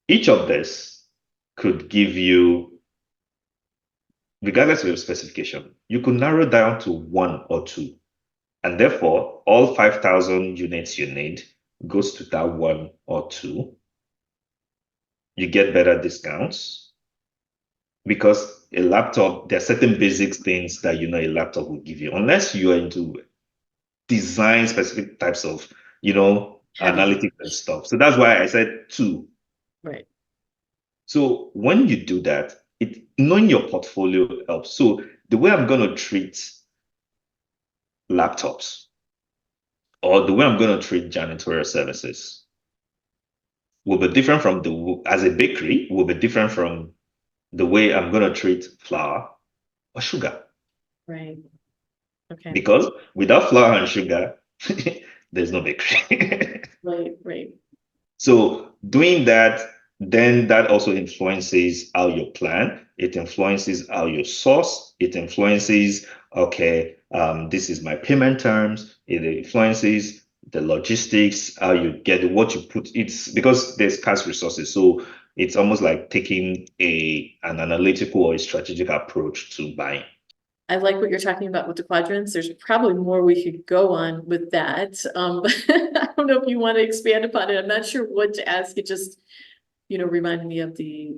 Speaker 2: Each of this could give you, regardless of your specification, you could narrow down to one or two. And therefore, all 5,000 units you need goes to that one or two. You get better discounts because a laptop, there are certain basic things that you know a laptop will give you, unless you are into design specific types of,
Speaker 1: Heavy.
Speaker 2: analytics and stuff. So that's why I said two.
Speaker 1: Right.
Speaker 2: So when you do that, knowing your portfolio helps. So the way I'm going to treat laptops or the way I'm going to treat janitorial services will be different from as a bakery, will be different from the way I'm going to treat flour or sugar.
Speaker 1: Right. Okay.
Speaker 2: Because without flour and sugar, there's no bakery.
Speaker 1: Right. Right.
Speaker 2: So doing that, then that also influences how you plan. It influences how you source. It influences, okay, this is my payment terms. It influences the logistics, how you get what you put. It's because there's scarce resources. So it's almost like taking an analytical or a strategic approach to buying.
Speaker 1: I like what you're talking about with the quadrants. There's probably more we could go on with that. I don't know if you want to expand upon it. I'm not sure what to ask. It just, reminded me of the,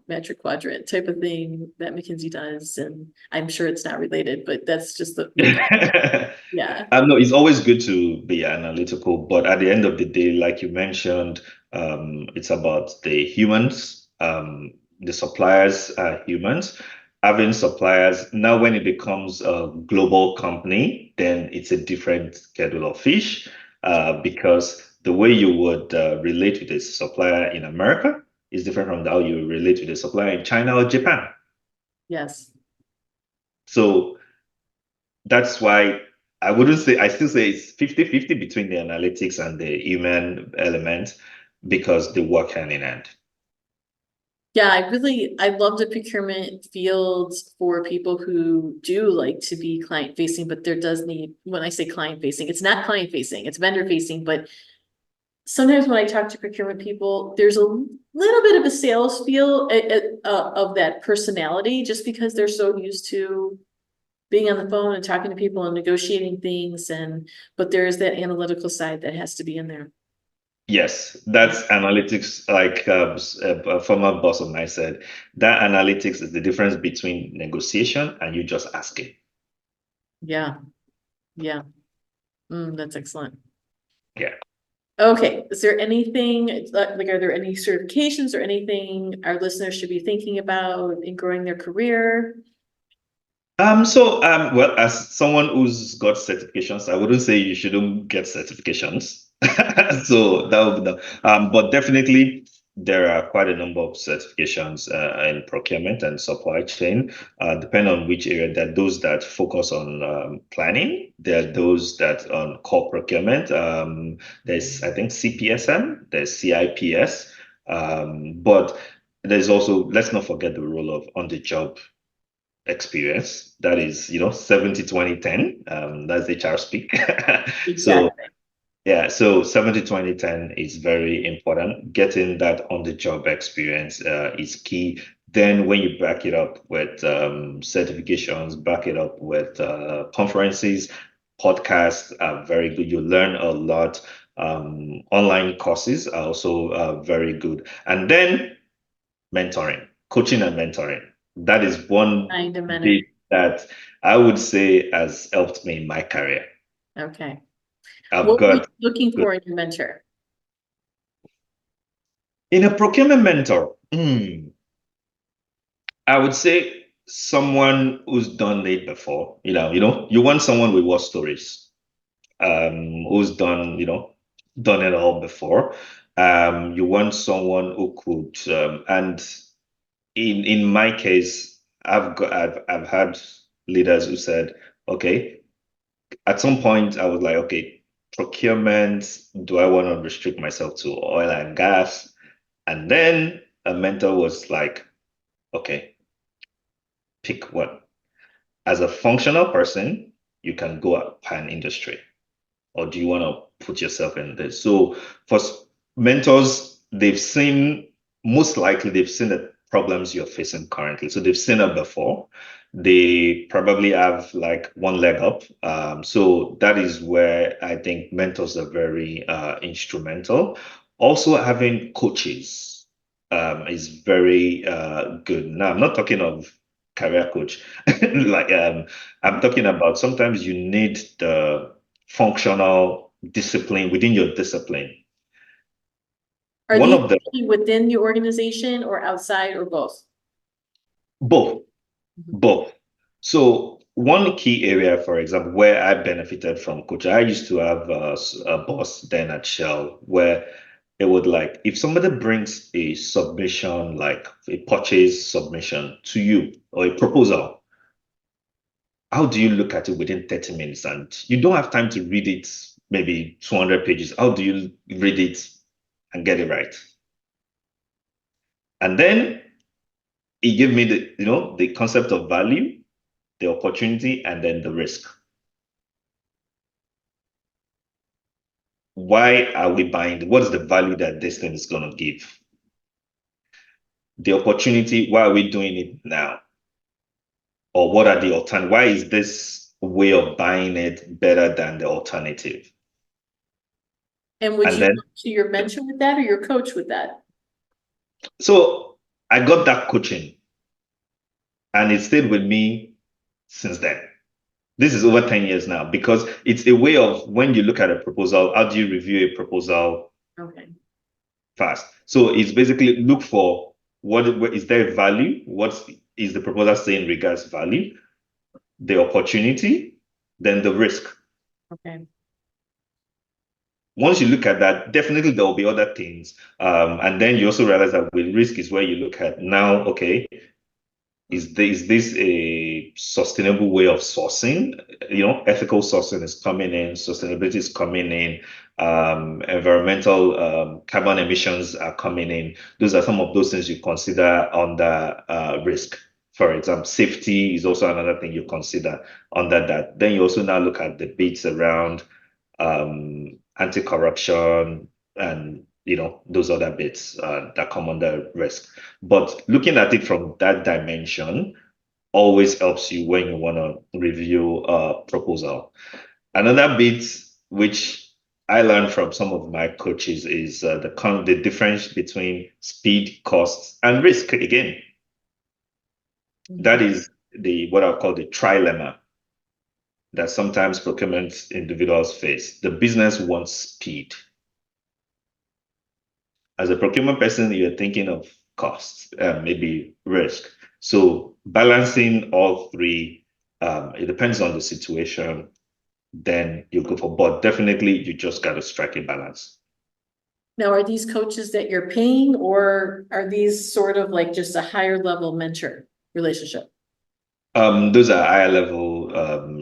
Speaker 1: metric quadrant type of thing that McKinsey does. And I'm sure it's not related, but that's just yeah.
Speaker 2: No, it's always good to be analytical, but at the end of the day, like you mentioned, it's about the humans. The suppliers are humans. Having suppliers, now when it becomes a global company, then it's a different kettle of fish, because the way you would relate with a supplier in America is different from how you relate with a supplier in China or Japan.
Speaker 1: Yes.
Speaker 2: So that's why I still say it's 50-50 between the analytics and the human element because they work hand in hand.
Speaker 1: Yeah, I love the procurement fields for people who do like to be client facing, but there does need, when I say client facing, it's not client facing, it's vendor facing, but sometimes when I talk to procurement people, there's a little bit of a sales feel of that personality, just because they're so used to being on the phone and talking to people and negotiating things, but there is that analytical side that has to be in there.
Speaker 2: Yes, that's analytics. Like a former boss of mine said, that analytics is the difference between negotiation and you just asking.
Speaker 1: Yeah, yeah. That's excellent.
Speaker 2: Yeah.
Speaker 1: Okay, is there anything, like, are there any certifications or anything our listeners should be thinking about in growing their career?
Speaker 2: Well, as someone who's got certifications, I wouldn't say you shouldn't get certifications. So that would be but definitely there are quite a number of certifications in procurement and supply chain, depending on which area. There are those that focus on planning. There are those that on core procurement. There's, I think, CPSM, there's CIPS, but there's also, let's not forget the role of on-the-job experience. That is, 70-20-10. That's HR speak. So
Speaker 1: Exactly.
Speaker 2: yeah, so 70-20-10 is very important. Getting that on the job experience is key. Then when you back it up with certifications, back it up with conferences, Podcasts are very good. You learn a lot. Online courses are also very good. And then mentoring, coaching and mentoring. That is one
Speaker 1: Kind of
Speaker 2: bit
Speaker 1: mentor.
Speaker 2: that I would say has helped me in my career.
Speaker 1: Okay.
Speaker 2: I've
Speaker 1: What were you
Speaker 2: got
Speaker 1: looking for in your mentor?
Speaker 2: in a procurement mentor. I would say someone who's done it before. You want someone with war stories, who's done it all before. You want someone who could, and in my case, I've had leaders who said, okay, at some point I was like, okay, procurement, do I want to restrict myself to oil and gas? And then a mentor was like, okay, pick one. As a functional person, you can go pan industry, or do you want to put yourself in this? So for mentors, most likely they've seen the problems you're facing currently. So they've seen it before. They probably have like one leg up. So that is where I think mentors are very instrumental. Also, having coaches is very good. Now, I'm not talking of career coach. Like I'm talking about sometimes you need the functional discipline within your discipline.
Speaker 1: Are
Speaker 2: One
Speaker 1: these
Speaker 2: of the
Speaker 1: within the organization or outside or both?
Speaker 2: both,
Speaker 1: Mhm.
Speaker 2: both. So one key area, for example, where I benefited from coach, I used to have a boss then at Shell where it would like if somebody brings a submission, like a purchase submission to you or a proposal, how do you look at it within 30 minutes? And you don't have time to read it, maybe 200 pages. How do you read it and get it right? And then he gave me the concept of value, the opportunity, and then the risk. Why are we buying? What's the value that this thing is going to give? The opportunity, why are we doing it now? Or what are the alternatives? Why is this way of buying it better than the alternative?
Speaker 1: And would
Speaker 2: And
Speaker 1: you
Speaker 2: then,
Speaker 1: go to your mentor with that or your coach with that?
Speaker 2: so I got that coaching and it stayed with me since then. This is over 10 years now because it's a way of when you look at a proposal, how do you review a proposal
Speaker 1: Okay.
Speaker 2: fast? So it's basically look for what is there value? What is the proposal saying regards value, the opportunity, then the risk.
Speaker 1: Okay.
Speaker 2: Once you look at that, definitely there will be other things. And then you also realize that with risk is where you look at now, okay, is this a sustainable way of sourcing? Ethical sourcing is coming in, sustainability is coming in, environmental carbon emissions are coming in. Those are some of those things you consider under risk. For example, safety is also another thing you consider under that. Then you also now look at the bits around anti-corruption and those other bits that come under risk. But looking at it from that dimension always helps you when you want to review a proposal. Another bit which I learned from some of my coaches is the difference between speed, costs, and risk. Again, that is the what I call the trilemma that sometimes procurement individuals face. The business wants speed. As a procurement person, you're thinking of costs, maybe risk. So balancing all three, it depends on the situation. Then you go for, but definitely you just got to strike a balance.
Speaker 1: Now, are these coaches that you're paying or are these sort of like just a higher level mentor relationship?
Speaker 2: Those are higher level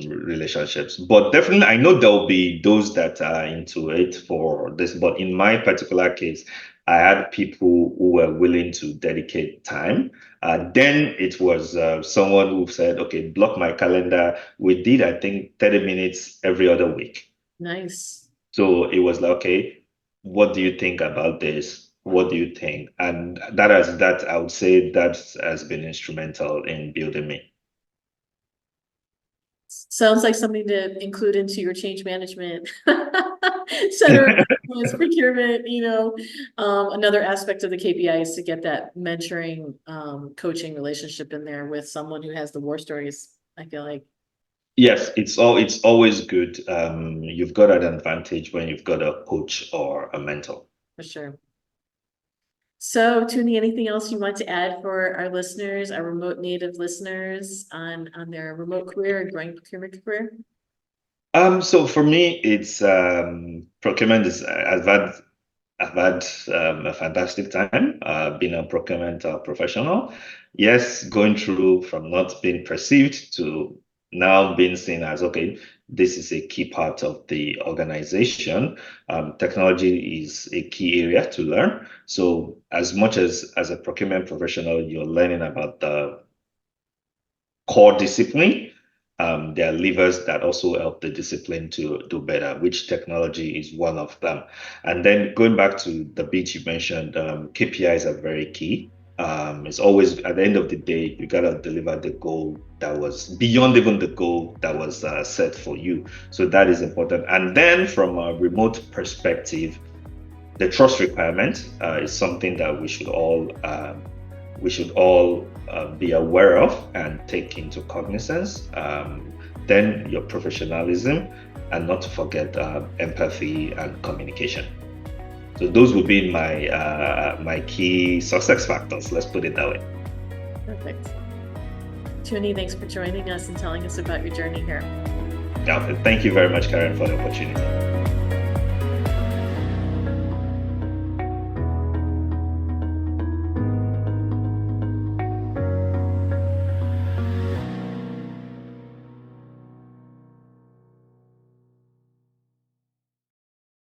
Speaker 2: relationships, but definitely I know there'll be those that are into it for this. But in my particular case, I had people who were willing to dedicate time. Then it was someone who said, "Okay, block my calendar." We did, I think, 30 minutes every other week.
Speaker 1: Nice.
Speaker 2: So it was like, okay, what do you think about this? What do you think? And that I would say that has been instrumental in building me.
Speaker 1: Sounds like something to include into your change management center of excellence, procurement, another aspect of the KPI is to get that mentoring, coaching relationship in there with someone who has the war stories, I feel like.
Speaker 2: Yes, it's always good. You've got an advantage when you've got a coach or a mentor.
Speaker 1: For sure. So, Tuni, anything else you want to add for our listeners, our remote native listeners on their remote career and growing procurement career?
Speaker 2: So for me, it's procurement is I've had a fantastic time being a procurement professional. Yes, going through from not being perceived to now being seen as, okay, this is a key part of the organization. Technology is a key area to learn. So as much as a procurement professional, you're learning about the core discipline. There are levers that also help the discipline to do better, which technology is one of them. And then going back to the bit you mentioned, KPIs are very key. It's always at the end of the day, you gotta deliver the goal that was beyond even the goal that was set for you. So that is important. And then from a remote perspective, the trust requirement is something that we should all be aware of and take into cognizance. Then your professionalism, and not to forget empathy and communication. So those would be my key success factors. Let's put it that way.
Speaker 1: Perfect. Tuni, thanks for joining us and telling us about your journey here.
Speaker 2: Yeah, thank you very much, Karen, for the opportunity.